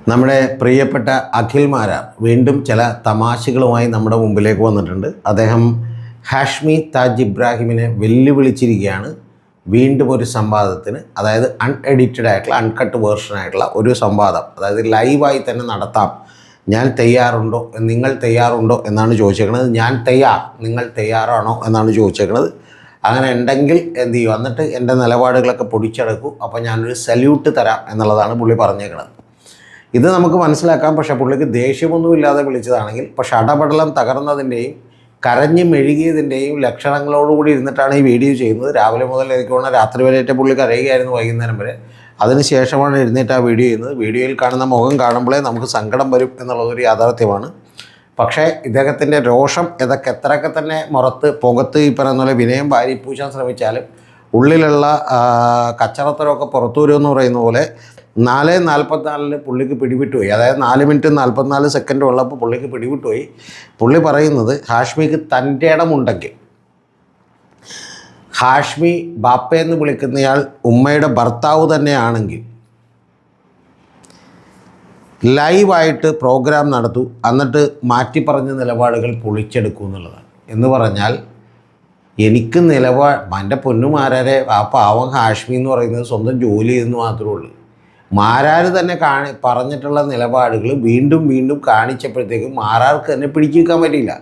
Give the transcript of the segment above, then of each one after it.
നമ്മുടെ പ്രിയപ്പെട്ട അഖിൽ മാരാർ വീണ്ടും ചില തമാശകളുമായി നമ്മുടെ മുമ്പിലേക്ക് വന്നിട്ടുണ്ട്. അദ്ദേഹം ഹാഷ്മി താജ് ഇബ്രാഹിമിനെ വെല്ലുവിളിച്ചിരിക്കുകയാണ് വീണ്ടും ഒരു സംവാദത്തിന്. അതായത് അൺഎഡിറ്റഡ് ആയിട്ടുള്ള അൺകട്ട് വേർഷനായിട്ടുള്ള ഒരു സംവാദം, അതായത് ലൈവായി തന്നെ നടത്താം. ഞാൻ തയ്യാറുണ്ടോ, നിങ്ങൾ തയ്യാറുണ്ടോ എന്നാണ് ചോദിച്ചേക്കുന്നത്. ഞാൻ തയ്യാർ, നിങ്ങൾ തയ്യാറാണോ എന്നാണ് ചോദിച്ചേക്കുന്നത്. അങ്ങനെ ഉണ്ടെങ്കിൽ എന്ത് ചെയ്യും, എന്നിട്ട് എൻ്റെ നിലപാടുകളൊക്കെ പൊടിച്ചെടുക്കും, അപ്പോൾ ഞാനൊരു സല്യൂട്ട് തരാം എന്നുള്ളതാണ് പുള്ളി പറഞ്ഞേക്കുന്നത്. ഇത് നമുക്ക് മനസ്സിലാക്കാം. പക്ഷേ പുള്ളിക്ക് ദേഷ്യമൊന്നുമില്ലാതെ വിളിച്ചതാണെങ്കിൽ, പക്ഷെ അടപടലം തകർന്നതിൻ്റെയും കരഞ്ഞ് മെഴുകിയതിൻ്റെയും ലക്ഷണങ്ങളോടുകൂടി ഇരുന്നിട്ടാണ് ഈ വീഡിയോ ചെയ്യുന്നത്. രാവിലെ മുതൽ എനിക്ക് തോന്നുന്ന രാത്രി വരെയായിട്ട് പുള്ളി കരയുകയായിരുന്നു, വൈകുന്നേരം വരെ. അതിനുശേഷമാണ് എഴുന്നേറ്റ് ആ വീഡിയോ ചെയ്യുന്നത്. വീഡിയോയിൽ കാണുന്ന മുഖം കാണുമ്പോഴേ നമുക്ക് സങ്കടം വരും എന്നുള്ളതൊരു യാഥാർത്ഥ്യമാണ്. പക്ഷേ ഇദ്ദേഹത്തിൻ്റെ രോഷം ഇതൊക്കെ എത്രയൊക്കെ തന്നെ പുകത്ത് ഈ പറയുന്ന പോലെ വിനയം വാരിപ്പൂശാൻ ശ്രമിച്ചാലും ഉള്ളിലുള്ള കച്ചറത്തരമൊക്കെ പുറത്തു വരുമെന്ന് പറയുന്ന പോലെ 4:44 പുള്ളിക്ക് പിടിവിട്ടുപോയി. അതായത് 4 മിനിറ്റ് 44 സെക്കൻഡ് ഉള്ളപ്പോൾ പുള്ളിക്ക് പിടിവിട്ടുപോയി. പുള്ളി പറയുന്നത് ഹാഷ്മിക്ക് തൻ്റെ ഇടമുണ്ടെങ്കിൽ, ഹാഷ്മി ബാപ്പയെന്ന് വിളിക്കുന്നയാൾ ഉമ്മയുടെ ഭർത്താവ് തന്നെയാണെങ്കിൽ ലൈവായിട്ട് പ്രോഗ്രാം നടത്തൂ, എന്നിട്ട് മാറ്റി പറഞ്ഞ നിലപാടുകൾ പൊളിച്ചെടുക്കൂ എന്നുള്ളതാണ്. എന്ന് പറഞ്ഞാൽ എനിക്ക് എൻ്റെ പൊന്നുമാരാരെ ആ പാവം ഹാഷ്മി എന്ന് പറയുന്നത് സ്വന്തം ജോലി ചെയ്തെന്ന് മാത്രമേ ഉള്ളൂ. മാരാർ തന്നെ പറഞ്ഞിട്ടുള്ള നിലപാടുകൾ വീണ്ടും വീണ്ടും കാണിച്ചപ്പോഴത്തേക്കും മാരാർക്ക് തന്നെ പിടിച്ചു വെക്കാൻ പറ്റിയില്ല.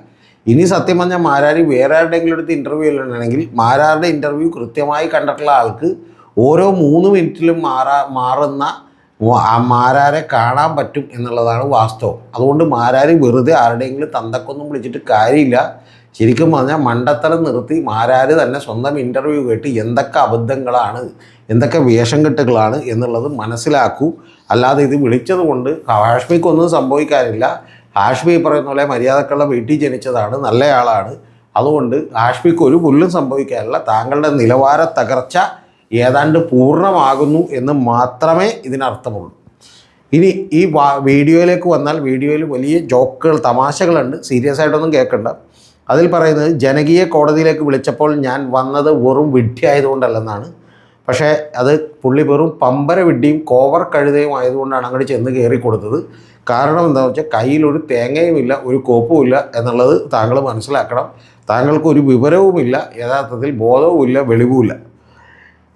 ഇനി സത്യം പറഞ്ഞാൽ മാരാർ വേറെ ആരുടെയെങ്കിലും അടുത്ത് ഇൻ്റർവ്യൂ ഉണ്ടെങ്കിൽ മാരാറുടെ ഇൻ്റർവ്യൂ കൃത്യമായി കണ്ടിട്ടുള്ള ആൾക്ക് ഓരോ 3 മിനിറ്റിലും മാറുന്ന മാരാരെ കാണാൻ പറ്റും എന്നുള്ളതാണ് വാസ്തവം. അതുകൊണ്ട് മാരാർ വെറുതെ ആരുടെയെങ്കിലും തന്തക്കൊന്നും വിളിച്ചിട്ട് കാര്യമില്ല. ശരിക്കും പറഞ്ഞാൽ മണ്ടത്തരം നിർത്തി മാരാർ തന്നെ സ്വന്തം ഇൻ്റർവ്യൂ കേട്ട് എന്തൊക്കെ അബദ്ധങ്ങളാണ്, എന്തൊക്കെ വേഷം കെട്ടുകളാണ് എന്നുള്ളത് മനസ്സിലാക്കൂ. അല്ലാതെ ഇത് വിളിച്ചത് കൊണ്ട് ഹാഷ്മിക്കൊന്നും സംഭവിക്കാനില്ല. ഹാഷ്മി പറയുന്ന പോലെ മര്യാദക്കുള്ള വീട്ടിൽ ജനിച്ചതാണ്, നല്ലയാളാണ്. അതുകൊണ്ട് ഹാഷ്മിക്ക് ഒരു പുല്ലും സംഭവിക്കാനില്ല. താങ്കളുടെ നിലവാര തകർച്ച ഏതാണ്ട് പൂർണ്ണമാകുന്നു എന്ന് മാത്രമേ ഇതിനർത്ഥമുള്ളൂ. ഇനി ഈ വീഡിയോയിലേക്ക് വന്നാൽ വീഡിയോയിൽ വലിയ ജോക്കുകൾ, തമാശകളുണ്ട്. സീരിയസ് ആയിട്ടൊന്നും കേൾക്കണ്ട. അതിൽ പറയുന്നത് ജനകീയ കോടതിയിലേക്ക് വിളിച്ചപ്പോൾ ഞാൻ വന്നത് വെറും വിഡ്ഢിയായതുകൊണ്ടല്ലെന്നാണ്. പക്ഷേ അത് പുള്ളി വെറും പമ്പര വിഡ്ഢിയും കോവർ കഴുതയും ആയതുകൊണ്ടാണ് അങ്ങോട്ട് ചെന്ന് കയറി കൊടുത്തത്. കാരണം എന്താണെന്ന് വെച്ചാൽ കയ്യിലൊരു തേങ്ങയുമില്ല, ഒരു കോപ്പുമില്ല എന്നുള്ളത് താങ്കൾ മനസ്സിലാക്കണം. താങ്കൾക്കൊരു വിവരവുമില്ല, യഥാർത്ഥത്തിൽ ബോധവുമില്ല, വെളിവുമില്ല.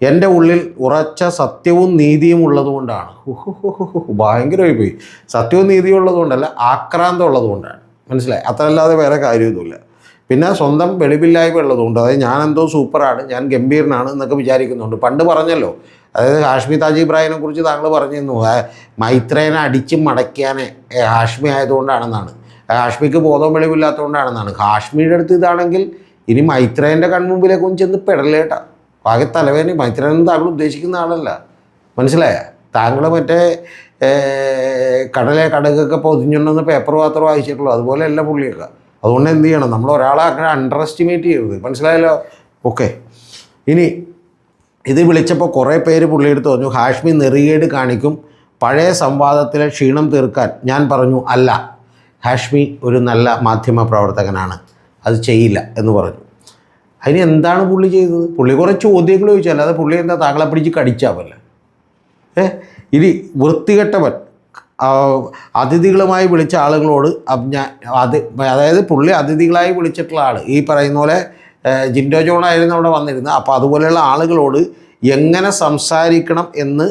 എൻ്റെ ഉള്ളിൽ ഉറച്ച സത്യവും നീതിയും ഉള്ളതുകൊണ്ടാണ്. ഭയങ്കരമായി പോയി. സത്യവും നീതിയും ഉള്ളതുകൊണ്ടല്ല, ആക്രാന്തം ഉള്ളതുകൊണ്ടാണ്. മനസ്സിലായി? അത്രയല്ലാതെ വേറെ കാര്യമൊന്നുമില്ല. പിന്നെ സ്വന്തം വെളിവില്ലായ്മ ഉള്ളതുകൊണ്ട്, അതായത് ഞാനെന്തോ സൂപ്പറാണ്, ഞാൻ ഗംഭീരനാണ് എന്നൊക്കെ വിചാരിക്കുന്നുണ്ട്. പണ്ട് പറഞ്ഞല്ലോ, അതായത് ഹാഷ്മി താജ് ഇബ്രാഹിമിനെ കുറിച്ച് താങ്കൾ പറഞ്ഞിരുന്നു, മൈത്രേനെ അടിച്ച് മടക്കിയാനെ ഹാഷ്മി ആയതുകൊണ്ടാണെന്നാണ്, ഹാഷ്മിക്ക് ബോധവും വെളിവില്ലാത്തതുകൊണ്ടാണെന്നാണ്. ഹാഷ്മിയുടെ അടുത്ത് ഇതാണെങ്കിൽ ഇനി മൈത്രേൻ്റെ കൺമുമ്പിലേക്കൊന്നും ചെന്ന് പെടലേട്ടാ. ആകെ തലവേദന. മൈത്രേനൊന്നും താങ്കൾ ഉദ്ദേശിക്കുന്ന ആളല്ല. മനസ്സിലായ? താങ്കൾ മറ്റേ കടലെ കടുകൊക്കെ പൊതിഞ്ഞുണ്ടെന്ന് പേപ്പർ മാത്രം വായിച്ചിട്ടുള്ളൂ. അതുപോലെയല്ല പുള്ളിയൊക്കെ. അതുകൊണ്ട് എന്ത് ചെയ്യണം, നമ്മൾ ഒരാളെ അങ്ങനെ അണ്ടർ എസ്റ്റിമേറ്റ് ചെയ്യരുത്. മനസ്സിലായല്ലോ? ഓക്കെ. ഇനി ഇത് വിളിച്ചപ്പോൾ കുറേ പേര് പുള്ളിയെടുത്ത് പറഞ്ഞു ഹാഷ്മി നെറികേട് കാണിക്കും, പഴയ സംവാദത്തിലെ ക്ഷീണം തീർക്കാൻ. ഞാൻ പറഞ്ഞു അല്ല, ഹാഷ്മി ഒരു നല്ല മാധ്യമ പ്രവർത്തകനാണ്, അത് ചെയ്യില്ല എന്ന് പറഞ്ഞു. അതിന് എന്താണ് പുള്ളി ചെയ്തത്? പുള്ളി കുറേ ചോദ്യങ്ങൾ ചോദിച്ചാൽ, അല്ലാതെ പുള്ളി എന്താ താങ്കളെ പിടിച്ച് കടിച്ചാവല്ല. ഇനി വൃത്തികെട്ടവൻ അതിഥികളുമായി വിളിച്ച ആളുകളോട് അതായത് പുള്ളി അതിഥികളായി വിളിച്ചിട്ടുള്ള ആൾ, ഈ പറയുന്ന പോലെ ജിൻഡോ ജോണായിരുന്നു അവിടെ വന്നിരുന്നത്. അപ്പോൾ അതുപോലെയുള്ള ആളുകളോട് എങ്ങനെ സംസാരിക്കണം എന്ന്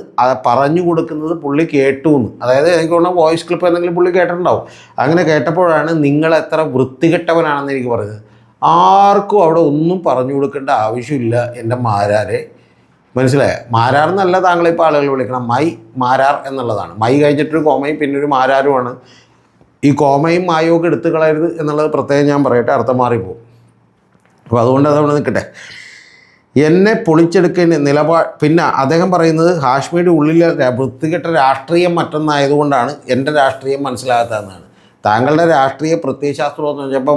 പറഞ്ഞു കൊടുക്കുന്നത് പുള്ളി കേട്ടു എന്ന്. അതായത് എനിക്ക് തോന്നുന്ന വോയിസ് ക്ലിപ്പ് എന്തെങ്കിലും പുള്ളി കേട്ടിട്ടുണ്ടാവും. അങ്ങനെ കേട്ടപ്പോഴാണ് നിങ്ങൾ എത്ര വൃത്തികെട്ടവനാണെന്ന് എനിക്ക് പറഞ്ഞത്. ആർക്കും അവിടെ ഒന്നും പറഞ്ഞു കൊടുക്കേണ്ട ആവശ്യമില്ല എൻ്റെ മാരാരെ. മനസ്സിലായ? മാരാർ എന്നല്ല താങ്കളിപ്പോൾ ആളുകൾ വിളിക്കണം, മാരാർ എന്നുള്ളതാണ്. കഴിഞ്ഞിട്ടൊരു കോമയും പിന്നെ ഒരു മാരാരുമാണ്. ഈ കോമയും മായും ഒക്കെ എടുത്തു കളയരുത് എന്നുള്ളത് പ്രത്യേകം ഞാൻ പറയട്ടെ, അർത്ഥം മാറിപ്പോവും. അപ്പോൾ അതുകൊണ്ട് അതവിടെ നിൽക്കട്ടെ. എന്നെ പൊളിച്ചെടുക്കുന്ന പിന്നെ അദ്ദേഹം പറയുന്നത് ഹാഷ്മിയുടെ ഉള്ളിലെ വൃത്തികെട്ട രാഷ്ട്രീയം മറ്റൊന്നായതുകൊണ്ടാണ് എൻ്റെ രാഷ്ട്രീയം മനസ്സിലാകാത്തതെന്നാണ്. താങ്കളുടെ രാഷ്ട്രീയ പ്രത്യയശാസ്ത്രം എന്ന് വെച്ചപ്പോൾ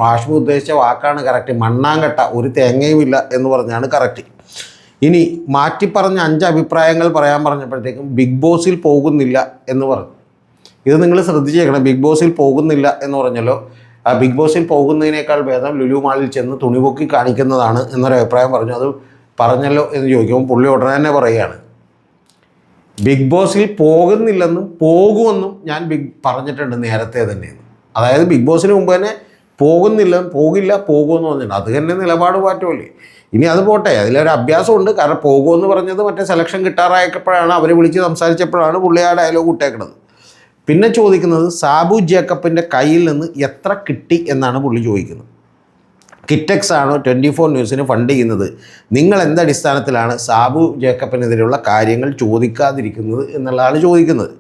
ഹാഷ്മി ഉദ്ദേശിച്ച വാക്കാണ് കറക്റ്റ്. മണ്ണാങ്കട്ട, ഒരു തേങ്ങയുമില്ല എന്ന് പറഞ്ഞാണ് കറക്റ്റ്. ഇനി മാറ്റിപ്പറഞ്ഞ 5 അഭിപ്രായങ്ങൾ പറയാൻ പറഞ്ഞപ്പോഴത്തേക്കും ബിഗ് ബോസിൽ പോകുന്നില്ല എന്ന് പറഞ്ഞു. ഇത് നിങ്ങൾ ശ്രദ്ധിച്ചേക്കണം. ബിഗ് ബോസിൽ പോകുന്നില്ല എന്ന് പറഞ്ഞല്ലോ. ആ ബിഗ് ബോസിൽ പോകുന്നതിനേക്കാൾ ഭേദം ലുലു മാളിൽ ചെന്ന് തുണിപൊക്കി കാണിക്കുന്നതാണ് എന്നൊരു അഭിപ്രായം പറഞ്ഞു. അത് പറഞ്ഞല്ലോ എന്ന് ചോദിക്കുമ്പോൾ പുള്ളി ഉടനെ തന്നെ പറയുകയാണ്, ബിഗ് ബോസിൽ പോകുന്നില്ലെന്നും പോകുമെന്നും ഞാൻ പറഞ്ഞിട്ടുണ്ട് നേരത്തെ തന്നെയാണ്. അതായത് ബിഗ് ബോസിന് മുമ്പ് തന്നെ പോകില്ല പോകുമെന്ന് പറഞ്ഞിട്ടുണ്ട്. അത് തന്നെ നിലപാട് മാറ്റുമല്ലേ. ഇനി അത് പോട്ടെ, അതിലൊരു അഭ്യാസമുണ്ട്. കാരണം പോകുമെന്ന് പറഞ്ഞത് മറ്റേ സെലക്ഷൻ കിട്ടാറായപ്പോഴാണ് അവർ വിളിച്ച് സംസാരിച്ചപ്പോഴാണ് പുള്ളി ആ ഡയലോഗ് ഇട്ടേക്കുന്നത്. പിന്നെ ചോദിക്കുന്നത് സാബു ജേക്കബിൻ്റെ കയ്യിൽ നിന്ന് എത്ര കിട്ടി എന്നാണ് പുള്ളി ചോദിക്കുന്നത്. കിറ്റക്സ് ആണോ 24 ന്യൂസിന് ഫണ്ട് ചെയ്യുന്നത്? നിങ്ങൾ എന്തടിസ്ഥാനത്തിലാണ് സാബു ജേക്കബിനെതിരെയുള്ള കാര്യങ്ങൾ ചോദിക്കാതിരിക്കുന്നത് എന്നുള്ളതാണ് ചോദിക്കുന്നത്.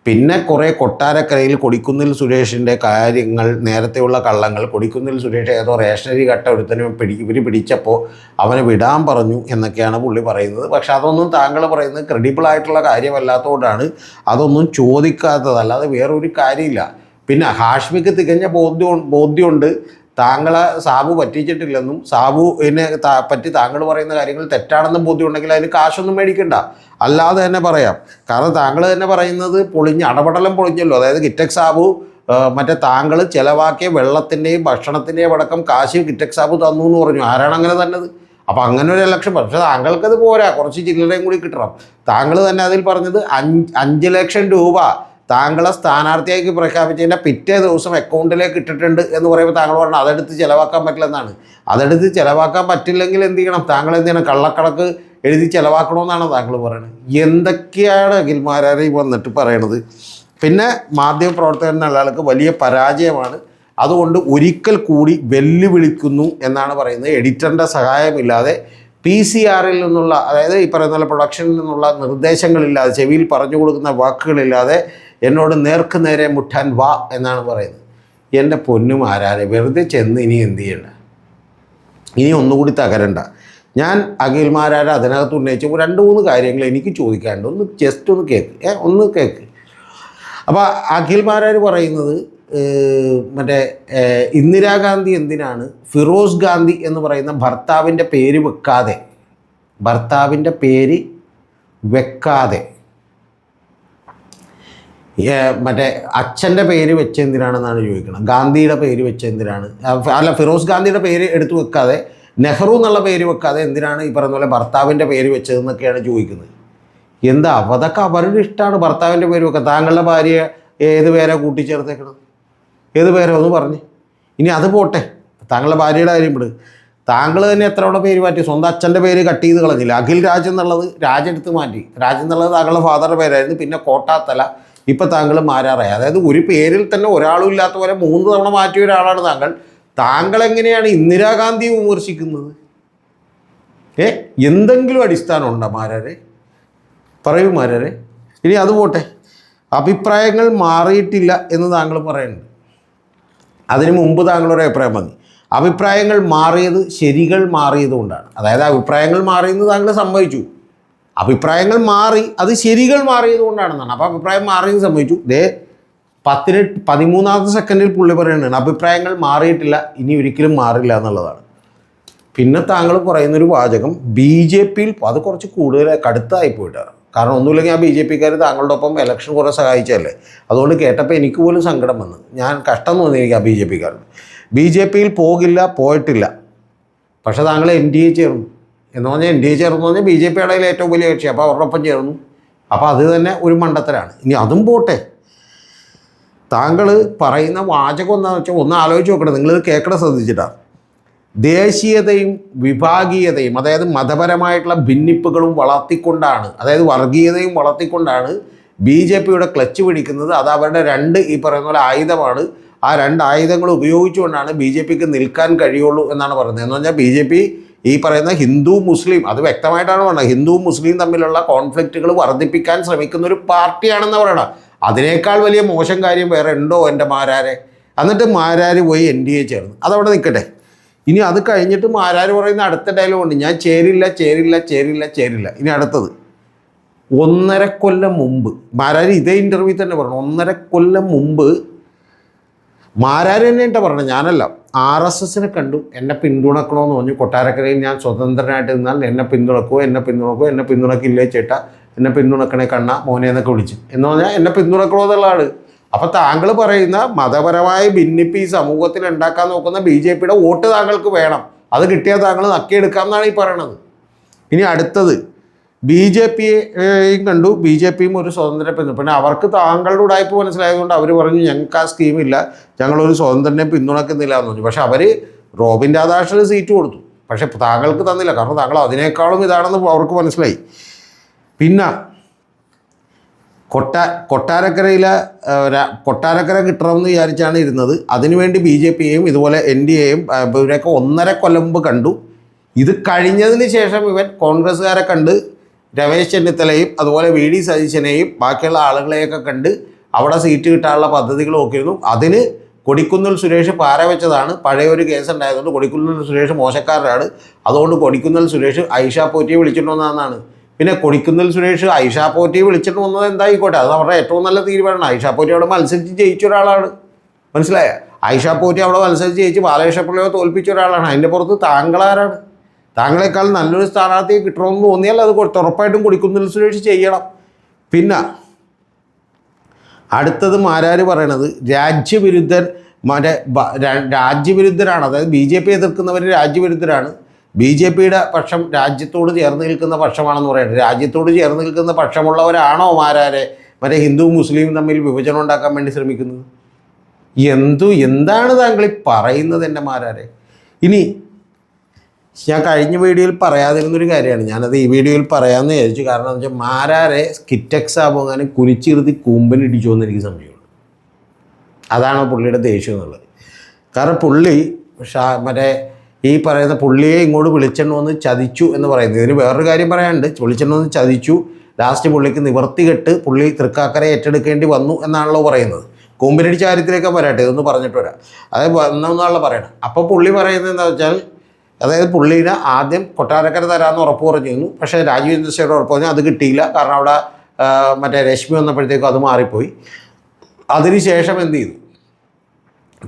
പിന്നെ കുറേ കൊട്ടാരക്കരയിൽ കൊടിക്കുന്നിൽ സുരേഷിൻ്റെ കാര്യങ്ങൾ, നേരത്തെയുള്ള കള്ളങ്ങൾ. കൊടിക്കുന്നിൽ സുരേഷ് ഏതോ റേഷനറി കട്ട ഒരുത്തനും ഇവർ പിടിച്ചപ്പോൾ അവനെ വിടാൻ പറഞ്ഞു എന്നൊക്കെയാണ് പുള്ളി പറയുന്നത്. പക്ഷെ അതൊന്നും താങ്കൾ പറയുന്നത് ക്രെഡിബിൾ ആയിട്ടുള്ള കാര്യമല്ലാത്തതുകൊണ്ടാണ് അതൊന്നും ചോദിക്കാത്തത്, അല്ലാതെ വേറൊരു കാര്യമില്ല. പിന്നെ ഹാഷ്മിക്ക് തികഞ്ഞ ബോധ്യമുണ്ട് താങ്കളെ സാബു പറ്റിച്ചിട്ടില്ലെന്നും സാബുവിനെ പറ്റി താങ്കൾ പറയുന്ന കാര്യങ്ങൾ തെറ്റാണെന്നും ബോധ്യമുണ്ടെങ്കിൽ അതിന് കാശൊന്നും മേടിക്കണ്ട, അല്ലാതെ തന്നെ പറയാം. കാരണം താങ്കൾ തന്നെ പറയുന്നത് അടപടലം പൊളിഞ്ഞല്ലോ. അതായത് കിറ്റക്സ് സാബു മറ്റേ താങ്കൾ ചിലവാക്കിയ വെള്ളത്തിൻ്റെയും ഭക്ഷണത്തിൻ്റെയും അടക്കം കാശ് കിറ്റക്സ് സാബു തന്നു എന്ന് പറഞ്ഞു. ആരാണ് അങ്ങനെ തന്നത്? അപ്പോൾ അങ്ങനെ ഒരു ലക്ഷം. പക്ഷേ താങ്കൾക്കത് പോരാ, കുറച്ച് ചില്ലറയും കൂടി കിട്ടണം. താങ്കൾ തന്നെ അതിൽ പറഞ്ഞത് 5 ലക്ഷം രൂപ താങ്കളെ സ്ഥാനാർത്ഥിയാക്കി പ്രഖ്യാപിച്ചതിൻ്റെ പിറ്റേ ദിവസം അക്കൗണ്ടിലേക്ക് ഇട്ടിട്ടുണ്ട് എന്ന് പറയുമ്പോൾ താങ്കൾ പറഞ്ഞു അതെടുത്ത് ചിലവാക്കാൻ പറ്റില്ലെന്നാണ്. അതെടുത്ത് ചിലവാക്കാൻ പറ്റില്ലെങ്കിൽ എന്ത് ചെയ്യണം? താങ്കൾ എന്ത് ചെയ്യണം? കള്ളക്കണക്ക് എഴുതി ചിലവാക്കണമെന്നാണ് താങ്കൾ പറയുന്നത്. എന്തൊക്കെയാണ് അഖിൽമാരാരെ വന്നിട്ട് പറയണത്? പിന്നെ മാധ്യമപ്രവർത്തകൻ എന്നുള്ള ആൾക്ക് വലിയ പരാജയമാണ്. അതുകൊണ്ട് ഒരിക്കൽ കൂടി വെല്ലുവിളിക്കുന്നു എന്നാണ് പറയുന്നത്. എഡിറ്ററിൻ്റെ സഹായമില്ലാതെ PCR-ൽ നിന്നുള്ള, അതായത് ഈ പറയുന്ന പ്രൊഡക്ഷനിൽ നിന്നുള്ള നിർദ്ദേശങ്ങളില്ലാതെ, ചെവിയിൽ പറഞ്ഞു കൊടുക്കുന്ന വാക്കുകളില്ലാതെ എന്നോട് നേർക്ക് നേരെ മുട്ടാൻ വാ എന്നാണ് പറയുന്നത്. എൻ്റെ പൊന്നും ആരാരെ, വെറുതെ ചെന്ന് ഇനി എന്ത് ചെയ്യണ്ട, ഇനി ഒന്നുകൂടി തകരണ്ട. ഞാൻ അഖിൽമാരാരെ അതിനകത്ത് ഉന്നയിച്ച 2-3 കാര്യങ്ങൾ എനിക്ക് ചോദിക്കാനുണ്ട്. ഒന്ന് ജസ്റ്റ് ഒന്ന് കേൾക്ക്. അപ്പോൾ അഖിൽമാരാർ പറയുന്നത് മറ്റേ ഇന്ദിരാഗാന്ധി എന്തിനാണ് ഫിറോസ് ഗാന്ധി എന്ന് പറയുന്ന ഭർത്താവിൻ്റെ പേര് വെക്കാതെ മറ്റേ അച്ഛൻ്റെ പേര് വെച്ച എന്തിനാണെന്നാണ് ചോദിക്കണം. ഗാന്ധിയുടെ പേര് വെച്ച എന്തിനാണ്? അല്ല, ഫിറോസ് ഗാന്ധിയുടെ പേര് എടുത്തു വെക്കാതെ, നെഹ്റു എന്നുള്ള പേര് വെക്കാതെ എന്തിനാണ് ഈ പറയുന്ന പോലെ ഭർത്താവിൻ്റെ പേര് വെച്ചതെന്നൊക്കെയാണ് ചോദിക്കുന്നത്. എന്താ അതൊക്കെ അവരുടെ ഇഷ്ടമാണ് ഭർത്താവിൻ്റെ പേര് വെക്കുക. താങ്കളുടെ ഭാര്യ ഏത് പേരാണ് കൂട്ടിച്ചേർത്തേക്കണത്? ഏത് പേരോ ഒന്ന് പറഞ്ഞ്. ഇനി അത് പോട്ടെ, താങ്കളുടെ ഭാര്യയുടെ കാര്യം വിട്. താങ്കൾ തന്നെ എത്രയോടെ പേര് മാറ്റി? സ്വന്തം അച്ഛൻ്റെ പേര് കട്ട് ചെയ്ത് കളഞ്ഞില്ല. അഖിൽ രാജ് എന്നുള്ളത് രാജെടുത്ത് മാറ്റി. രാജ് എന്നുള്ളത് താങ്കളുടെ ഫാദറുടെ പേരായിരുന്നു. പിന്നെ കോട്ടാത്തല, ഇപ്പം താങ്കൾ മാരാറായി. അതായത് ഒരു പേരിൽ തന്നെ ഒരാളും ഇല്ലാത്ത പോലെ 3 തവണ മാറ്റിയ ഒരാളാണ് താങ്കൾ. താങ്കൾ എങ്ങനെയാണ് ഇന്ദിരാഗാന്ധിയെ വിമർശിക്കുന്നത്? എന്തെങ്കിലും അടിസ്ഥാനം ഉണ്ടോ മാരാരെ? പറയൂ മാരാരെ. ഇനി അത് പോട്ടെ, അഭിപ്രായങ്ങൾ മാറിയിട്ടില്ല എന്ന് താങ്കൾ പറയുന്നുണ്ട്. അതിന് മുമ്പ് താങ്കളൊരു അഭിപ്രായം മതി. അഭിപ്രായങ്ങൾ മാറിയത് ശരികൾ മാറിയതുകൊണ്ടാണ്. അതായത് അഭിപ്രായങ്ങൾ മാറിയെന്ന് താങ്കൾ സമ്മതിച്ചു. അഭിപ്രായങ്ങൾ മാറി, അത് ശരികൾ മാറിയതുകൊണ്ടാണെന്നാണ്. അപ്പോൾ അഭിപ്രായം മാറിയെന്ന് സമ്മതിച്ചു. 13ാമത്തെ സെക്കൻഡിൽ പുള്ളി പറയുന്നതാണ് അഭിപ്രായങ്ങൾ മാറിയിട്ടില്ല, ഇനി ഒരിക്കലും മാറില്ല എന്നുള്ളതാണ്. പിന്നെ താങ്കൾ പറയുന്നൊരു വാചകം BJP-യിൽ അത് കുറച്ച് കൂടുതൽ കടുത്തായി പോയിട്ടാണ്. കാരണം ഒന്നുമില്ലെങ്കിൽ ആ BJP-ക്കാർ താങ്കളുടെ ഒപ്പം ഇലക്ഷൻ കുറേ സഹായിച്ചല്ലേ. അതുകൊണ്ട് കേട്ടപ്പോൾ എനിക്ക് പോലും സങ്കടം വന്നു. ഞാൻ കഷ്ടം തോന്നി എനിക്ക് ആ BJP-ക്കാരോട്. BJP-യിൽ പോയിട്ടില്ല, പക്ഷേ താങ്കൾ NDA ചേർന്നു എന്ന് പറഞ്ഞാൽ NDA ചേർന്നു പറഞ്ഞാൽ BJP-യുടെ ഏറ്റവും വലിയ കക്ഷി. അപ്പോൾ അവരുടെ ഒപ്പം ചേർന്നു. അപ്പോൾ അത് തന്നെ ഒരു മണ്ടത്തരാണ്. ഇനി അതും പോട്ടെ, താങ്കൾ പറയുന്ന വാചകം എന്താണെന്ന് വെച്ചാൽ ഒന്ന് ആലോചിച്ച് നോക്കണം. നിങ്ങളിത് കേൾക്കണം ശ്രദ്ധിച്ചിട്ടാണ്. ദേശീയതയും വിഭാഗീയതയും, അതായത് മതപരമായിട്ടുള്ള ഭിന്നിപ്പുകളും വളർത്തിക്കൊണ്ടാണ്, അതായത് വർഗീയതയും വളർത്തിക്കൊണ്ടാണ് BJP-യുടെ ക്ലച്ച് പിടിക്കുന്നത്. അത് അവരുടെ 2 ഈ പറയുന്ന പോലെ ആയുധമാണ്. ആ 2 ആയുധങ്ങൾ ഉപയോഗിച്ചുകൊണ്ടാണ് BJP-ക്ക് നിൽക്കാൻ കഴിയുള്ളൂ എന്നാണ് പറയുന്നത്. എന്ന് പറഞ്ഞാൽ BJP ഈ പറയുന്ന ഹിന്ദു മുസ്ലിം, അത് വ്യക്തമായിട്ടാണ് പറയുന്നത്, ഹിന്ദു മുസ്ലിം തമ്മിലുള്ള കോൺഫ്ലിക്റ്റുകൾ വർദ്ധിപ്പിക്കാൻ ശ്രമിക്കുന്ന ഒരു പാർട്ടിയാണെന്ന് പറയണം. അതിനേക്കാൾ വലിയ മോശം കാര്യം വേറെ ഉണ്ടോ എൻ്റെ മാരാരെ? എന്നിട്ട് മാരാർ പോയി NDA ചേർന്ന്, അതവിടെ നിൽക്കട്ടെ. ഇനി അത് കഴിഞ്ഞിട്ട് മാരാർ പറയുന്ന അടുത്ത ഡയലോഗുണ്ട്, ഞാൻ ചേരില്ല. ഇനി അടുത്തത് 1.5 കൊല്ലം മുമ്പ് മാരാർ ഇതേ ഇൻ്റർവ്യൂ തന്നെ പറഞ്ഞു. 1.5 കൊല്ലം മുമ്പ് മാരാർ തന്നെ പറഞ്ഞത്, ഞാനല്ല. RSSനെ കണ്ടു, എന്നെ പിന്തുണക്കണമെന്ന് പറഞ്ഞു. കൊട്ടാരക്കരയിൽ ഞാൻ സ്വതന്ത്രനായിട്ട് നിന്നാൽ എന്നെ പിന്തുണക്കില്ലേ ചേട്ടാ, എന്നെ പിന്തുണക്കണേ കണ്ണ മോനെ എന്നൊക്കെ വിളിച്ചു. എന്ന് പറഞ്ഞാൽ എന്നെ പിന്തുണക്കണമെന്നുള്ളതാണ്. അപ്പോൾ താങ്കൾ പറയുന്ന മതപരമായ ഭിന്നിപ്പ് ഈ സമൂഹത്തിൽ ഉണ്ടാക്കാൻ നോക്കുന്ന BJP-യുടെ വോട്ട് താങ്കൾക്ക് വേണം. അത് കിട്ടിയാൽ താങ്കൾ നക്കിയെടുക്കാം എന്നാണ് ഈ പറയണത്. ഇനി അടുത്തത്, BJPയെയും കണ്ടു. BJPയും ഒരു സ്വതന്ത്ര പിന്തുണ. പിന്നെ അവർക്ക് താങ്കളുടെ ഉടായ്പ മനസ്സിലായതുകൊണ്ട് അവർ പറഞ്ഞു ഞങ്ങൾക്ക് ആ സ്കീമില്ല, ഞങ്ങളൊരു സ്വതന്ത്രനെ പിന്തുണക്കുന്നില്ല എന്ന് പറഞ്ഞു. പക്ഷെ അവർ റോബിൻ രാധാകൃഷ്ണന് സീറ്റ് കൊടുത്തു, പക്ഷെ താങ്കൾക്ക് തന്നില്ല. കാരണം താങ്കൾ അതിനേക്കാളും ഇതാണെന്ന് അവർക്ക് മനസ്സിലായി. പിന്നെ കൊട്ടാരക്കര കിട്ടണമെന്ന് വിചാരിച്ചാണ് ഇരുന്നത്. അതിനുവേണ്ടി BJPയെയും ഇതുപോലെ NDAയും ഇവരൊക്കെ 1.5 കൊല്ലം മുമ്പ് കണ്ടു. ഇത് കഴിഞ്ഞതിന് ശേഷം ഇവൻ കോൺഗ്രസ്സുകാരെ കണ്ട് രമേശ് ചെന്നിത്തലയും അതുപോലെ VD സതീശനെയും ബാക്കിയുള്ള ആളുകളെയൊക്കെ കണ്ട് അവിടെ സീറ്റ് കിട്ടാനുള്ള പദ്ധതികൾ നോക്കിയിരുന്നു. അതിന് കൊടിക്കുന്നിൽ സുരേഷ് പാര വെച്ചതാണ്. പഴയൊരു കേസ് ഉണ്ടായതുകൊണ്ട് കൊടിക്കുന്നിൽ സുരേഷ് മോശക്കാരനാണ്. അതുകൊണ്ട് കൊടിക്കുന്നിൽ സുരേഷ് ഐഷ പോറ്റിയെ വിളിച്ചിട്ട് വന്നതെന്നാണ്. പിന്നെ കൊടിക്കുന്നിൽ സുരേഷ് ഐഷ പോറ്റിയെ വിളിച്ചിട്ട് വന്നത് എന്തായിക്കോട്ടെ, അത് അവരുടെ ഏറ്റവും നല്ല തീരുമാനമാണ്. ഐഷ പോറ്റി അവിടെ മത്സരിച്ച് ജയിച്ച ഒരാളാണ്, മനസ്സിലായ? ഐഷ പോറ്റി അവിടെ മത്സരിച്ച് ജയിച്ച് ബാലകൃഷ്ണപിള്ളയെ തോൽപ്പിച്ച ഒരാളാണ്. അതിൻ്റെ പുറത്ത് താങ്കളാരാണ്? താങ്കളെക്കാൾ നല്ലൊരു സ്ഥാനാർത്ഥിയെ കിട്ടണമെന്ന് തോന്നിയാൽ അത് ഉറപ്പായിട്ടും കൊടിക്കുന്നിൽ സുരേഷ് ചെയ്യണം. പിന്നെ അടുത്തത് മാരാര് പറയണത് രാജ്യവിരുദ്ധരാണ്. അതായത് BJP എതിർക്കുന്നവർ രാജ്യവിരുദ്ധരാണ്. BJPയുടെ പക്ഷം രാജ്യത്തോട് ചേർന്ന് നിൽക്കുന്ന പക്ഷമാണെന്ന് പറയുന്നത്. രാജ്യത്തോട് ചേർന്ന് നിൽക്കുന്ന പക്ഷമുള്ളവരാണോ മാരാരെ ഹിന്ദുവും മുസ്ലിമും തമ്മിൽ വിഭജനം ഉണ്ടാക്കാൻ വേണ്ടി ശ്രമിക്കുന്നത്? എന്താണ് താങ്കൾ ഈ പറയുന്നത് എൻ്റെ മാരാരെ? ഇനി ഞാൻ കഴിഞ്ഞ വീഡിയോയിൽ പറയാതിരുന്നൊരു കാര്യമാണ്, ഞാനത് ഈ വീഡിയോയിൽ പറയാമെന്ന് വിചാരിച്ചു. കാരണം എന്ന് വെച്ചാൽ മാരാരെ സ്കിറ്റെക്സ് ആകുമ്പോൾ കുനിച്ചിരുത്തി കൂമ്പനിടിച്ചു എന്ന് എനിക്ക് സംശയമുണ്ട്. അതാണ് പുള്ളിയുടെ ദേഷ്യം എന്നുള്ളത്. കാരണം പുള്ളി ഈ പറയുന്ന പുള്ളിയെ ഇങ്ങോട്ട് വിളിച്ചെണ്ണു വന്ന് ചതിച്ചു എന്ന് പറയുന്നത്. ഇതിന് വേറൊരു കാര്യം പറയാനുണ്ട്. വിളിച്ചെണ്ണു വന്ന് ചതിച്ചു, ലാസ്റ്റ് പുള്ളിക്ക് നിവർത്തികെട്ട് പുള്ളി തൃക്കാക്കര ഏറ്റെടുക്കേണ്ടി വന്നു എന്നാണല്ലോ പറയുന്നത്. കൂമ്പനടിച്ച കാര്യത്തിലേക്ക് വരട്ടെ, ഇതൊന്ന് പറഞ്ഞിട്ട് വരാം. അതായത് വന്നെന്നാണല്ലോ പറയണം. അപ്പോൾ പുള്ളി പറയുന്നത് എന്താ വെച്ചാൽ, അതായത് പുള്ളീനെ ആദ്യം കൊട്ടാരക്കര തരാമെന്ന് ഉറപ്പ് പറഞ്ഞിരുന്നു. പക്ഷേ രാജീവ് ചന്ദ്രശേഖരൻ ഉറപ്പ് പറഞ്ഞു, അത് കിട്ടിയില്ല. കാരണം അവിടെ രശ്മി വന്നപ്പോഴത്തേക്കും അത് മാറിപ്പോയി. അതിനുശേഷം എന്ത് ചെയ്തു?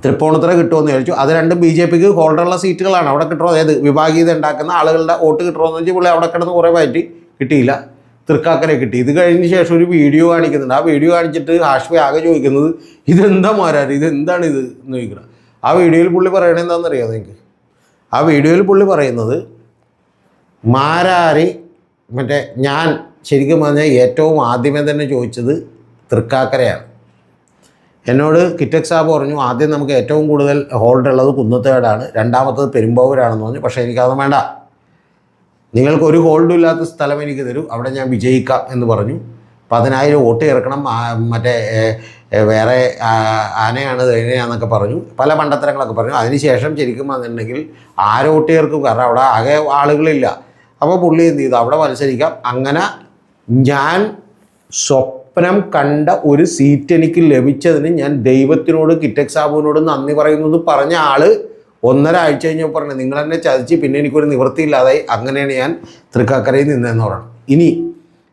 തൃപ്പൂണിത്തുറ കിട്ടുമെന്ന് ചോദിച്ചു. അത് രണ്ടും BJPക്ക് ഹോൾഡറുള്ള സീറ്റുകളാണ്. അവിടെ കിട്ടുമോ, അതായത് വിഭാഗീയത ഉണ്ടാക്കുന്ന ആളുകളുടെ വോട്ട് കിട്ടുമോയെന്ന് വെച്ചാൽ പുള്ളി അവിടെ കിടന്ന് കുറേ മാറ്റി കിട്ടിയില്ല. തൃക്കാക്കര കിട്ടി. ഇത് കഴിഞ്ഞ ശേഷം ഒരു വീഡിയോ കാണിക്കുന്നുണ്ട്. ആ വീഡിയോ കാണിച്ചിട്ട് ഹാഷ്മി ആകെ ചോദിക്കുന്നത് ഇതെന്താ മാരാര്, ഇതെന്താണ് ഇത് എന്ന് ചോദിക്കണം. ആ വീഡിയോയിൽ പുള്ളി പറയണത് എന്താണെന്നറിയാമോ നിങ്ങൾക്ക്? ആ വീഡിയോയിൽ പുള്ളി പറയുന്നത് മാരാര് ഞാൻ ശരിക്കും പറഞ്ഞാൽ ഏറ്റവും ആദ്യമേ തന്നെ ചോദിച്ചത് തൃക്കാക്കരയാണ്. എന്നോട് കിറ്റക് സാബ് പറഞ്ഞു ആദ്യം നമുക്ക് ഏറ്റവും കൂടുതൽ ഹോൾഡ് ഉള്ളത് കുന്നത്തേടാണ്, രണ്ടാമത്തത് പെരുമ്പാവൂരാണെന്ന് പറഞ്ഞു. പക്ഷേ എനിക്കത് വേണ്ട, നിങ്ങൾക്കൊരു ഹോൾഡും ഇല്ലാത്ത സ്ഥലം എനിക്ക് തരൂ, അവിടെ ഞാൻ വിജയിക്കാം എന്ന് പറഞ്ഞു. 10,000 വോട്ട് ചേർക്കണം, വേറെ ആനയാണ് തേനയാന്നൊക്കെ പറഞ്ഞു, പല മണ്ടത്തരങ്ങളൊക്കെ പറഞ്ഞു. അതിനുശേഷം ശരിക്കും വന്നിട്ടുണ്ടെങ്കിൽ ആര് വോട്ട് ചേർക്കും? കാരണം അവിടെ ആകെ ആളുകളില്ല. അപ്പോൾ പുള്ളി എന്ത് ചെയ്തു? അവിടെ മത്സരിക്കാം. അങ്ങനെ ഞാൻ സ്വപ്നം കണ്ട ഒരു സീറ്റ് എനിക്ക് ലഭിച്ചതിന് ഞാൻ ദൈവത്തിനോട് കിറ്റക് സാബുവിനോട് നന്ദി പറയുന്നത് പറഞ്ഞ ആൾ 1.5 ആഴ്ച കഴിഞ്ഞപ്പോൾ പറഞ്ഞു നിങ്ങൾ എന്നെ ചതിച്ച്, പിന്നെ എനിക്കൊരു നിവൃത്തിയില്ലാതായി, അങ്ങനെയാണ് ഞാൻ തൃക്കാക്കരയിൽ നിന്നതെന്ന് പറയണം. ഇനി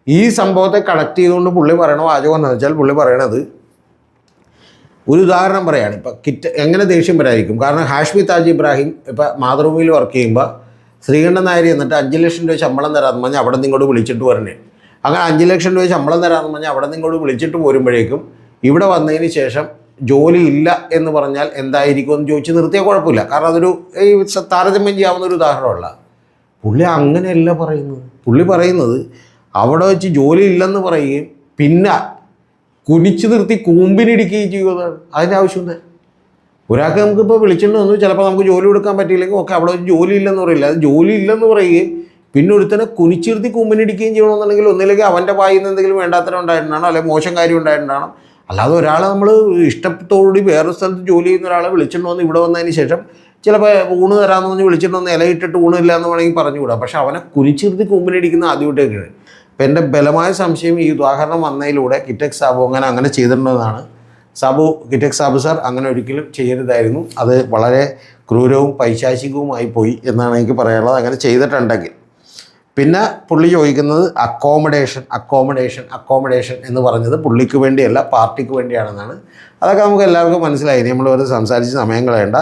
ഈ സംഭവത്തെ കണക്ട് ചെയ്തുകൊണ്ട് പുള്ളി പറയണ വാചകം എന്ന് വെച്ചാൽ പുള്ളി പറയണത്, ഒരു ഉദാഹരണം പറയുകയാണ്. ഇപ്പം എങ്ങനെ ദേഷ്യം വരായിരിക്കും? കാരണം ഹാഷ്മി താജ് ഇബ്രാഹിം ഇപ്പം മാതൃഭൂമിയിൽ വർക്ക് ചെയ്യുമ്പോൾ ശ്രീകണ്ഠൻ നായർ എന്നിട്ട് 5 ലക്ഷം രൂപ ശമ്പളം തരാമെന്ന് പറഞ്ഞാൽ അവിടെ നിങ്ങോട്ട് വിളിച്ചിട്ട് പറഞ്ഞേ. അങ്ങനെ 5 ലക്ഷം രൂപ ശമ്പളം തരാമെന്ന് പറഞ്ഞാൽ അവിടെ നിങ്ങോട്ട് വിളിച്ചിട്ട് പോരുമ്പോഴേക്കും ഇവിടെ വന്നതിന് ശേഷം ജോലി ഇല്ല എന്ന് പറഞ്ഞാൽ എന്തായിരിക്കും എന്ന് ചോദിച്ച് നിർത്തിയാൽ കുഴപ്പമില്ല. കാരണം അതൊരു താരതമ്യം ചെയ്യാവുന്ന ഒരു ഉദാഹരണമല്ല. പുള്ളി അങ്ങനെയല്ല പറയുന്നത്. പുള്ളി പറയുന്നത് അവിടെ വെച്ച് ജോലി ഇല്ലെന്ന് പറയുകയും പിന്നെ കുനിച്ചു നിർത്തി കൂമ്പിനിടിക്കുകയും ചെയ്യുന്നതാണ്. അതിൻ്റെ ആവശ്യം എന്താ? ഒരാൾക്ക് നമുക്കിപ്പോൾ വിളിച്ചിട്ട് വന്നു, ചിലപ്പോൾ നമുക്ക് ജോലി കൊടുക്കാൻ പറ്റിയില്ലെങ്കിൽ ഓക്കെ, അവിടെ വെച്ച് ജോലി ഇല്ലെന്ന് പറയില്ല, അത് ജോലി ഇല്ലെന്ന് പറയുകയും പിന്നെ ഒരുത്തനെ കുനിച്ചിരുത്തി കൂമ്പിനിടിക്കുകയും ചെയ്യണമെന്നുണ്ടെങ്കിൽ ഒന്നില്ലെങ്കിൽ അവൻ്റെ വായിൽ നിന്ന് എന്തെങ്കിലും വേണ്ടാത്തരം ഉണ്ടായിട്ടുണ്ടാണോ, അല്ലെങ്കിൽ മോശം കാര്യം ഉണ്ടായിട്ടുണ്ടാണോ. അല്ലാതെ ഒരാളെ നമ്മൾ ഇഷ്ടത്തോടുകൂടി വേറൊരു സ്ഥലത്ത് ജോലി ചെയ്യുന്ന ഒരാളെ വിളിച്ചിട്ട് വന്ന് ഇവിടെ വന്നതിന് ശേഷം ചിലപ്പോൾ ഊണ് തരാമെന്ന് പറഞ്ഞ് വിളിച്ചിട്ട് വന്ന് ഇലയിട്ടിട്ട് ഊണില്ല എന്ന് വേണമെങ്കിൽ പറഞ്ഞുകൂടാ. പക്ഷെ അവനെ കുനിച്ചിരുത്തി കൂമ്പിനിടിക്കുന്ന ആദ്യമായിട്ടൊക്കെയാണ്. അപ്പം എൻ്റെ ബലമായ സംശയം ഈ ഉദാഹരണം വന്നതിലൂടെ കിറ്റക് സാബു അങ്ങനെ ചെയ്തിട്ടുണ്ടെന്നാണ്. കിറ്റക് സാബു സാർ അങ്ങനെ ഒരിക്കലും ചെയ്യരുതായിരുന്നു. അത് വളരെ ക്രൂരവും പൈശാചികവുമായി പോയി എന്നാണ് എനിക്ക് പറയാനുള്ളത്, അങ്ങനെ ചെയ്തിട്ടുണ്ടെങ്കിൽ. പിന്നെ പുള്ളി ചോദിക്കുന്നത് അക്കോമഡേഷൻ എന്ന് പറഞ്ഞത് പുള്ളിക്ക് വേണ്ടിയല്ല, പാർട്ടിക്ക് വേണ്ടിയാണെന്നാണ്. അതൊക്കെ നമുക്ക് എല്ലാവർക്കും മനസ്സിലായി, നമ്മൾ വെറുതെ സംസാരിച്ച് സമയം കളയണ്ട.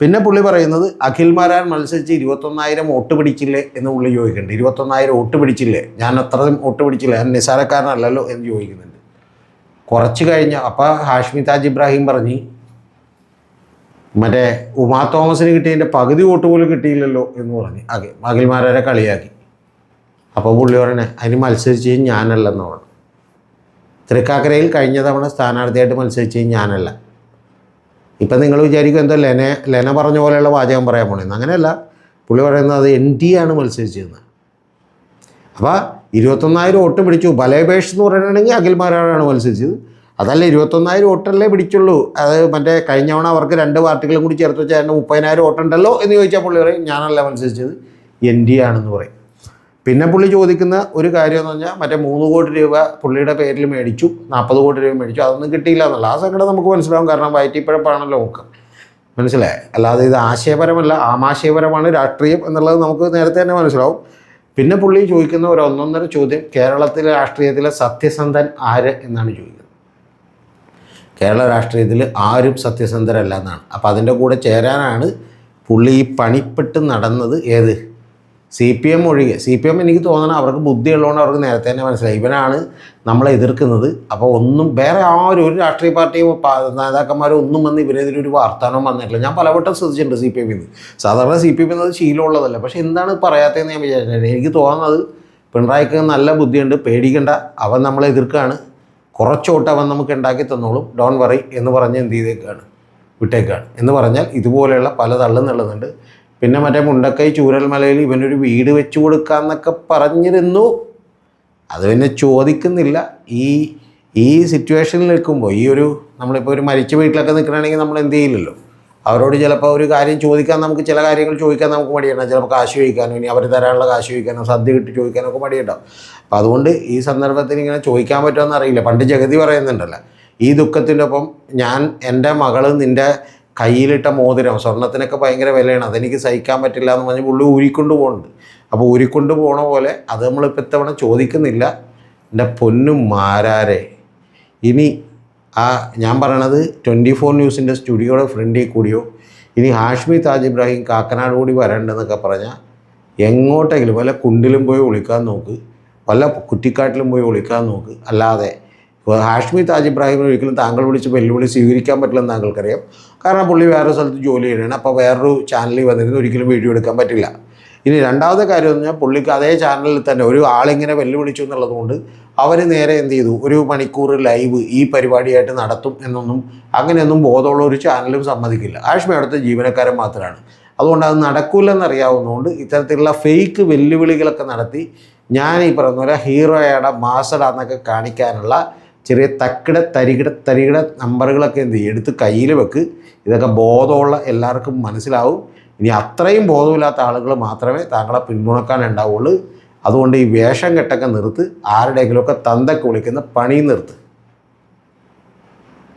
പിന്നെ പുള്ളി പറയുന്നത് അഖിൽമാരാൻ മത്സരിച്ച് 21,000 വോട്ട് പിടിച്ചില്ലേ എന്ന് പുള്ളി ചോദിക്കുന്നുണ്ട്. 21,000 വോട്ട് പിടിച്ചില്ലേ? ഞാൻ അത്രയും വോട്ട് പിടിച്ചില്ല, ഞാൻ നിസ്സാരക്കാരനല്ലല്ലോ എന്ന് ചോദിക്കുന്നുണ്ട്. കുറച്ച് കഴിഞ്ഞ അപ്പോൾ ഹാഷ്മി താജ് ഇബ്രാഹിം പറഞ്ഞ് ഉമാ തോമസിന് കിട്ടിയതിൻ്റെ പകുതി വോട്ട് പോലും കിട്ടിയില്ലല്ലോ എന്ന് പറഞ്ഞ് അഖിൽമാരെ കളിയാക്കി. അപ്പോൾ പുള്ളി പറയണേ അതിന് മത്സരിച്ച് ഞാനല്ലെന്ന് പറഞ്ഞു. തൃക്കാക്കരയിൽ കഴിഞ്ഞ തവണ സ്ഥാനാർത്ഥിയായിട്ട് മത്സരിച്ച് ഞാനല്ല. ഇപ്പം നിങ്ങൾ വിചാരിക്കും എന്തോ ലെന പറഞ്ഞ പോലെയുള്ള വാചകം പറയാൻ പോണെന്ന്. അങ്ങനെയല്ല, പുള്ളി പറയുന്നത് അത് ND ആണ് മത്സരിച്ചിരുന്നത്. അപ്പോൾ 21,000 വോട്ട് പിടിച്ചു. ബലേബേഷ് എന്ന് പറയുകയാണെങ്കിൽ അഖിൽമാരാണ് മത്സരിച്ചത്. അതല്ല 21,000 വോട്ടല്ലേ പിടിച്ചുള്ളൂ. അത് മറ്റേ കഴിഞ്ഞ തവണ അവർക്ക് 2 പാർട്ടികളും കൂടി ചേർത്ത് വെച്ചാൽ 30,000 വോട്ടുണ്ടല്ലോ എന്ന് ചോദിച്ചാൽ പുള്ളി പറയും ഞാനല്ല മത്സരിച്ചത്, ND ആണെന്ന് പറയും. പിന്നെ പുള്ളി ചോദിക്കുന്ന ഒരു കാര്യം എന്ന് പറഞ്ഞാൽ മറ്റേ 3 കോടി രൂപ പുള്ളിയുടെ പേരിൽ മേടിച്ചു, 40 കോടി രൂപ മേടിച്ചു, അതൊന്നും കിട്ടിയില്ല എന്നുള്ള ആ സങ്കടം നമുക്ക് മനസ്സിലാവും. കാരണം വയറ്റിപ്പഴപ്പാണല്ലോ നമുക്ക്, മനസ്സിലായി. അല്ലാതെ ഇത് ആശയപരമല്ല, ആമാശയപരമാണ് രാഷ്ട്രീയം എന്നുള്ളത് നമുക്ക് നേരത്തെ തന്നെ മനസ്സിലാവും. പിന്നെ പുള്ളി ചോദിക്കുന്ന ഒരു 1.5 ചോദ്യം, കേരളത്തിലെ രാഷ്ട്രീയത്തിലെ സത്യസന്ധൻ ആര് എന്നാണ് ചോദിക്കുന്നത്. കേരള രാഷ്ട്രീയത്തിൽ ആരും സത്യസന്ധരല്ല എന്നാണ്. അപ്പോൾ അതിൻ്റെ കൂടെ ചേരാനാണ് പുള്ളി ഈ പണിപ്പെട്ട് നടന്നത്. ഏത് CPM ഒഴികെ. CPM എനിക്ക് തോന്നണം അവർക്ക് ബുദ്ധിയുള്ളതുകൊണ്ട് അവർക്ക് നേരത്തെ തന്നെ മനസ്സിലായി ഇവനാണ് നമ്മളെ എതിർക്കുന്നത്. അപ്പോൾ ഒന്നും വേറെ ആരും ഒരു രാഷ്ട്രീയ പാർട്ടിയും നേതാക്കന്മാരും ഒന്നും വന്ന് ഇവരെതിരൊരു വാർത്താനവും വന്നിട്ടില്ല. ഞാൻ പലവട്ടം ശ്രദ്ധിച്ചിട്ടുണ്ട് CPM ന്ന്. സാധാരണ CPM എന്നത് ശീലമുള്ളതല്ല. പക്ഷേ എന്താണ് പറയാത്തതെന്ന് ഞാൻ വിചാരിച്ചിട്ടുണ്ട്. എനിക്ക് തോന്നുന്നത് പിണറായിക്ക് നല്ല ബുദ്ധിയുണ്ട്, പേടിക്കണ്ട, അവൻ നമ്മളെ എതിർക്കുകയാണ്, കുറച്ചോട്ട് അവൻ നമുക്ക് ഉണ്ടാക്കി തന്നോളും, ഡോൺ വറി എന്ന് പറഞ്ഞ് എന്ത് ചെയ്തേക്കാണ്, വിട്ടേക്കാണ്. എന്ന് പറഞ്ഞാൽ ഇതുപോലെയുള്ള പല തള്ളും തള്ളുന്നുണ്ട്. പിന്നെ മറ്റേ മുണ്ടക്കൈ ചൂരൽമലയിൽ ഇവനൊരു വീട് വെച്ച് കൊടുക്കാമെന്നൊക്കെ പറഞ്ഞിരുന്നു. അത് പിന്നെ ചോദിക്കുന്നില്ല. ഈ സിറ്റുവേഷനിൽ നിൽക്കുമ്പോൾ നമ്മളിപ്പോൾ ഒരു മരിച്ച വീട്ടിലൊക്കെ നിൽക്കണമെങ്കിൽ നമ്മൾ എന്ത് ചെയ്യില്ലല്ലോ. അവരോട് ചിലപ്പോൾ ഒരു കാര്യം ചോദിക്കാൻ നമുക്ക് ചില കാര്യങ്ങൾ ചോദിക്കാൻ നമുക്ക് മടിയുണ്ടാകും. ചിലപ്പോൾ കാശ് ചോദിക്കാനോ ഇനി അവർ തരാനുള്ള കാശ് ചോദിക്കാനോ സദ്യ കിട്ടി ചോദിക്കാനോ ഒക്കെ മടിയുണ്ടാവും. അപ്പോൾ അതുകൊണ്ട് ഈ സന്ദർഭത്തിൽ ഇങ്ങനെ ചോദിക്കാൻ പറ്റുമെന്ന് അറിയില്ല. പണ്ട് ജഗതി പറയുന്നുണ്ടല്ലോ, ഈ ദുഃഖത്തിൻ്റെ ഒപ്പം എൻ്റെ മകൾ നിൻ്റെ കയ്യിലിട്ട മോതിരം, സ്വർണ്ണത്തിനൊക്കെ ഭയങ്കര വിലയാണ്, അതെനിക്ക് സഹിക്കാൻ പറ്റില്ല എന്ന് പറഞ്ഞ് പുള്ളി ഊരിക്കൊണ്ട് പോകുന്നുണ്ട്. അപ്പോൾ ഊരിക്കൊണ്ട് പോകണ പോലെ അത് നമ്മളിപ്പോൾ ഇത്തവണ ചോദിക്കുന്നില്ല. എൻ്റെ പൊന്നും മാരാരെ, ഇനി ഞാൻ പറയണത് 24 ന്യൂസിൻ്റെ സ്റ്റുഡിയോയുടെ ഫ്രണ്ടിൽ കൂടിയോ ഇനി ഹാഷ്മി താജ് ഇബ്രാഹിം കാക്കനാട് കൂടി വരണ്ടെന്നൊക്കെ പറഞ്ഞാൽ എങ്ങോട്ടെങ്കിലും വല്ല കുണ്ടിലും പോയി ഒളിക്കാൻ നോക്ക്, വല്ല കുറ്റിക്കാട്ടിലും പോയി ഒളിക്കാൻ നോക്ക്. അല്ലാതെ ഹാഷ്മി താജ് ഇബ്രാഹിമിന് ഒരിക്കലും താങ്കൾ വിളിച്ച് വെല്ലുവിളി സ്വീകരിക്കാൻ പറ്റില്ലെന്ന് താങ്കൾക്കറിയാം. കാരണം പുള്ളി വേറെ സ്ഥലത്ത് ജോലി ചെയ്യണതാണ്. അപ്പോൾ വേറൊരു ചാനലിൽ വന്നിരുന്ന് ഒരിക്കലും വീഡിയോ എടുക്കാൻ പറ്റില്ല. ഇനി രണ്ടാമത്തെ കാര്യം എന്ന് പറഞ്ഞാൽ പുള്ളിക്ക് അതേ ചാനലിൽ തന്നെ ഒരു ആളിങ്ങനെ വെല്ലുവിളിച്ചു എന്നുള്ളതുകൊണ്ട് അവർ നേരെ എന്ത് ചെയ്തു, 1 മണിക്കൂർ ലൈവ് ഈ പരിപാടിയായിട്ട് നടത്തും എന്നൊന്നും അങ്ങനെയൊന്നും ബോധമുള്ള ഒരു ചാനലും സമ്മതിക്കില്ല. ഹാഷ്മി അവിടുത്തെ ജീവനക്കാരൻ മാത്രമാണ്. അതുകൊണ്ട് അത് നടക്കില്ലെന്നറിയാവുന്നതുകൊണ്ട് ഇത്തരത്തിലുള്ള ഫേക്ക് വെല്ലുവിളികളൊക്കെ നടത്തി ഞാൻ ഈ പറയുന്ന പോലെ ഹീറോയുടെ മാസടാന്നൊക്കെ കാണിക്കാനുള്ള ചെറിയ തരികിട നമ്പറുകളൊക്കെ എന്ത് ചെയ്യും, എടുത്ത് കയ്യിൽ വെക്ക്. ഇതൊക്കെ ബോധമുള്ള എല്ലാവർക്കും മനസ്സിലാവും. ഇനി അത്രയും ബോധമില്ലാത്ത ആളുകൾ മാത്രമേ താങ്കളെ പിന്തുണക്കാൻ ഉണ്ടാവുള്ളൂ. അതുകൊണ്ട് ഈ വേഷം കെട്ടൊക്കെ നിർത്ത്, ആരുടെയെങ്കിലുമൊക്കെ തന്തയ്ക്ക് വിളിക്കുന്ന പണി നിർത്ത്.